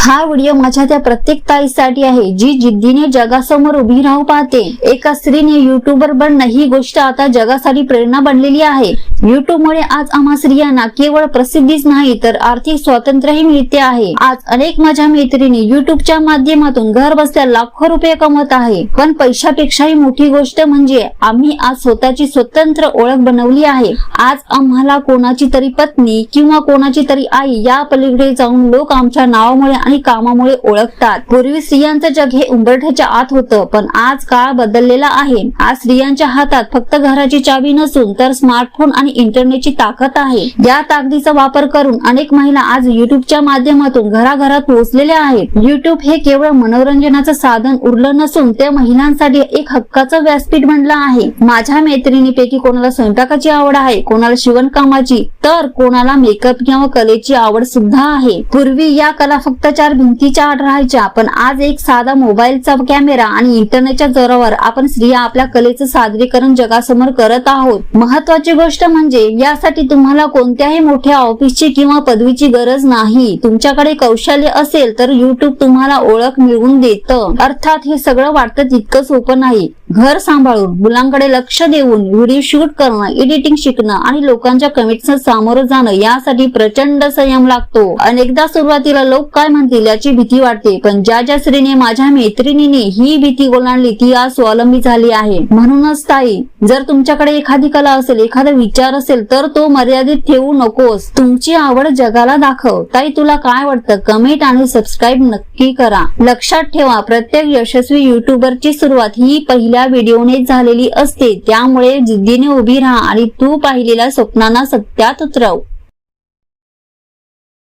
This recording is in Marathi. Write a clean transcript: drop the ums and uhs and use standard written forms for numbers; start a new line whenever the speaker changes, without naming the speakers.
हा व्हिडिओ माझ्या त्या प्रत्येक ताईसाठी आहे जी जिद्दीने जगासमोर उभी राहू पाहते। एका स्त्रीने युट्यूबर बनणं ही गोष्ट आता जगासाठी प्रेरणा बनलेली आहे। युट्यूबमुळे आज आम्हा स्त्रियांना केवळ प्रसिद्धीच नाही तर आर्थिक स्वातंत्र्यही मिळते आहे। आज अनेक माझ्या मैत्रिणी युट्यूबच्या माध्यमातून घर बसल्या लाखो रुपये कमवत आहे। पण पैशापेक्षाही मोठी गोष्ट म्हणजे आम्ही आज स्वतःची स्वतंत्र ओळख बनवली आहे। आज आम्हाला कोणाची तरी पत्नी किंवा कोणाची तरी आई या पलीकडे जाऊन लोक आमच्या नावामुळे आणि कामामुळे ओळखतात। पूर्वी स्त्रियांचं जग हे उंबरठ्याच्या आत होतं, पण आज काळ बदललेला आहे। आज स्त्रियांच्या हातात फक्त घराची चावी नसून तर स्मार्टफोन आणि इंटरनेटची ताकद आहे। या ताकदीचा वापर करून अनेक महिला आज युट्यूबच्या माध्यमातून घराघरात पोहोचलेल्या आहेत। युट्यूब हे केवळ मनोरंजनाचं साधन उरलं नसून ते महिलांसाठी एक हक्काचं व्यासपीठ बनलं आहे। माझ्या मैत्रिणीपैकी कोणाला स्वयंपाकाची आवड आहे, कोणाला शिवणकामाची, तर कोणाला मेकअप किंवा कलेची आवड सुद्धा आहे। पूर्वी या कला फक्त चार भिंतीच्या आड राहायच्या, पण आज एक साधा मोबाईलचा कॅमेरा आणि इंटरनेटच्या जोरावर आपण स्त्रिया आपल्या कलेचं सादरीकरण जगासमोर करत आहोत। महत्वाची गोष्ट म्हणजे यासाठी तुम्हाला कोणत्याही मोठ्या ऑफिसची किंवा पदवीची गरज नाही। तुमच्याकडे कौशल्य असेल तर युट्यूब तुम्हाला ओळख मिळवून देतं। अर्थात हे सगळं वाटतं तितकं सोपं नाही। घर सांभाळून, मुलांकडे लक्ष देऊन व्हिडिओ शूट करणं, एडिटिंग शिकणं आणि लोकांच्या कमेंट्सना सामोरं जाणं यासाठी प्रचंड संयम लागतो। अनेकदा सुरुवातीला लोक काय म्हणतील याची भीती वाटते, पण ज्या स्त्रीने माझ्या मैत्रिणीने ही भीती ओलांडली ती आज स्वावलंबी झाली आहे। म्हणूनच ताई, जर तुमच्याकडे एखादी कला असेल, एखादा विचार असेल तर तो मर्यादित ठेवू नकोस। तुमची आवड जगाला दाखव। ताई, तुला काय वाटतं? कमेंट आणि सबस्क्राईब नक्की करा। लक्षात ठेवा, प्रत्येक यशस्वी युट्यूबरची सुरुवात ही पहिल्या व्हिडिओने झालेली असते। त्यामुळे जिद्दीने उभी राहा आणि तू पाहिलेल्या स्वप्नांना सत्यात उतरव।